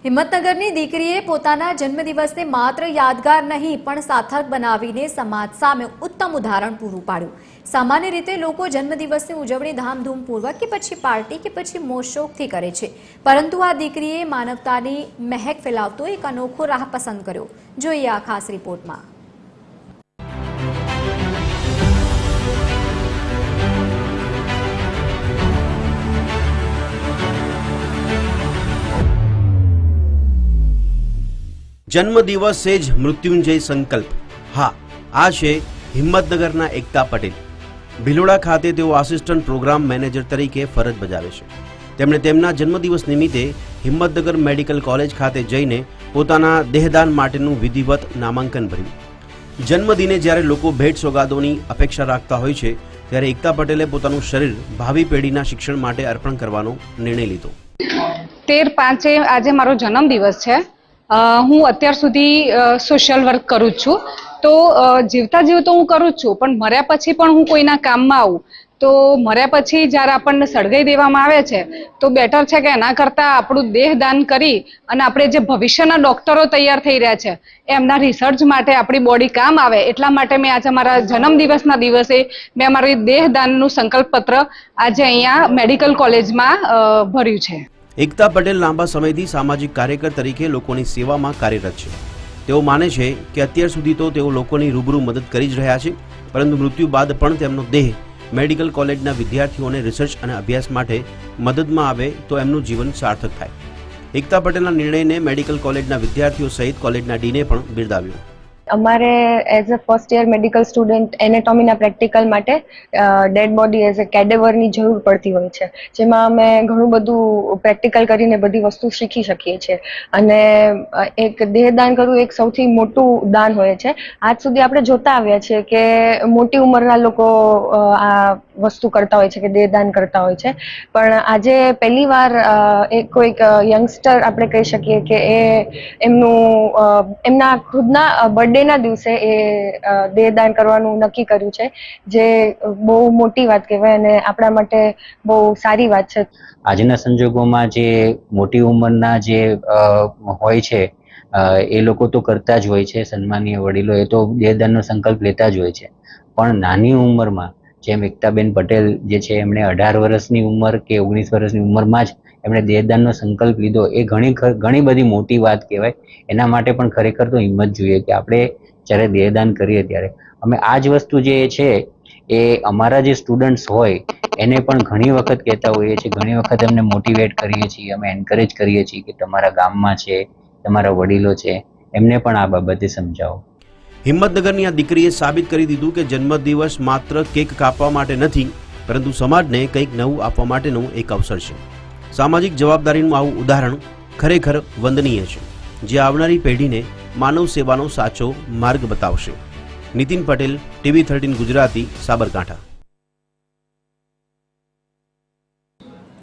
હિંમતનગરની દીકરીએ પોતાના જન્મદિવસને માત્ર યાદગાર નહીં પણ સાર્થક બનાવીને સમાજ સામે ઉત્તમ ઉદાહરણ પૂરું પાડ્યું। સામાન્ય રીતે લોકો જન્મદિવસની ઉજવણી ધામધૂમપૂર્વક કે પછી પાર્ટી કે પછી મોજશોખથી કરે છે, પરંતુ આ દીકરીએ માનવતાની મહેક ફેલાવતો એક અનોખો રાહ પસંદ કર્યો। જોઈએ આ ખાસ રિપોર્ટમાં। जन्मदिवस से ज मृत्युंजय संकल्प। हाँ, आ छे हिम्मतनगरना एकता पटेल। ભિલોડા ખાતે તેઓ આસિસ્ટન્ટ પ્રોગ્રામ મેનેજર તરીકે ફરજ બજાવે છે। તેમણે તેમના જન્મદિવસ નિમિત્તે હિંમતનગર મેડિકલ કોલેજ ખાતે જઈને પોતાના દેહદાન માટેનું વિધિવત નામાંકન ભર્યું। જન્મદિને જ્યારે લોકો ભેટ સોગાદોની અપેક્ષા રાખતા હોય છે, ત્યારે એકતા પટેલે પોતાનું શરીર ભાવિ પેઢીના શિક્ષણ માટે અર્પણ કરવાનો નિર્ણય લીધો। 13/5 આજે મારો જન્મદિવસ છે। હું અત્યાર સુધી સોશિયલ વર્ક કરું છું, તો જીવતા જીવતો હું કરું છું, પણ મર્યા પછી પણ હું કોઈના કામમાં આવું તો મર્યા પછી જ્યારે આપણને સળગાઈ દેવામાં આવે છે તો બેટર છે કે એના કરતાં આપણું દેહ દાન કરી અને આપણે જે ભવિષ્યના ડોક્ટરો તૈયાર થઈ રહ્યા છે એમના રિસર્ચ માટે આપણી બોડી કામ આવે, એટલા માટે મેં આજે મારા જન્મદિવસના દિવસે મેં મારું દેહ દાનનું સંકલ્પ પત્ર આજે અહીંયા મેડિકલ કોલેજમાં ભર્યું છે। એકતા પટેલ લાંબા સમયથી સામાજિક કાર્યકર તરીકે લોકોની સેવામાં કાર્યરત છે। તેઓ માને છે કે અત્યાર સુધી તો તેઓ લોકોની રૂબરૂ મદદ કરી જ રહ્યા છે, પરંતુ મૃત્યુ બાદ પણ તેમનો દેહ મેડિકલ કોલેજના વિદ્યાર્થીઓને રિસર્ચ અને અભ્યાસ માટે મદદમાં આવે તો એમનું જીવન સાર્થક થાય। એકતા પટેલના નિર્ણયને મેડિકલ કોલેજના વિદ્યાર્થીઓ સહિત કોલેજના ડીને પણ બિરદાવ્યો। અમારે as a first year medical student એનેટોમીના પ્રેક્ટિકલ માટે ડેડ બોડી એઝ અ કેડેવરની જરૂર પડતી હોય છે, જેમાં અમે ઘણું બધું પ્રેક્ટિકલ કરીને બધી વસ્તુ શીખી શકીએ છીએ। અને એક દેહદાન કરવું એક સૌથી મોટું દાન હોય છે। આજ સુધી આપણે જોતા આવ્યા છીએ કે મોટી ઉંમરના લોકો આ વસ્તુ કરતા હોય છે કે દેહદાન કરતા હોય છે, પણ આજે પહેલી વાર કોઈક યંગસ્ટર આપણે કહી શકીએ કે એમના ખુદના બર્થડેના દિવસે એ દેહદાન કરવાનું નક્કી કર્યું છે, જે બહુ મોટી વાત કહેવાય અને આપણા માટે બહુ સારી વાત છે। આજના સંજોગોમાં જે મોટી ઉંમરના જે હોય છે એ લોકો તો કરતા જ હોય છે, સન્માનીય વડીલો એ તો દેહદાનનો સંકલ્પ લેતા જ હોય છે, પણ નાની ઉંમરમાં જેમ એકતાબેન પટેલ જે છે એમણે 18 વર્ષની ઉંમર કે 19 વર્ષની ઉંમરમાં જ એમણે દેહદાનનો સંકલ્પ લીધો, એ ઘણી બધી મોટી વાત કહેવાય। એના માટે પણ ખરેખર તો હિંમત જોઈએ કે આપણે જ્યારે દેહદાન કરીએ ત્યારે અમે આ જ વસ્તુ જે છે એ અમારા જે સ્ટુડન્ટ્સ હોય એને પણ ઘણી વખત કહેતા હોઈએ છીએ, ઘણી વખત એમને મોટિવેટ કરીએ છીએ, અમે એન્કરેજ કરીએ છીએ કે તમારા ગામમાં છે, તમારા વડીલો છે, એમને પણ આ બાબતે સમજાવો। હિંમતનગરની આ દીકરીએ સાબિત કરી દીધું કે જન્મદિવસ માત્ર કેક કાપવા માટે નથી, પરંતુ સમાજને કંઈક નવું આપવા માટેનો એક અવસર છે। સામાજિક જવાબદારીનું આવું ઉદાહરણ ખરેખર વંદનીય છે, જે આવનારી પેઢીને માનવ સેવાનો સાચો માર્ગ બતાવશે। નીતિન પટેલ, TV 13 ગુજરાતી, સાબરકાંઠા।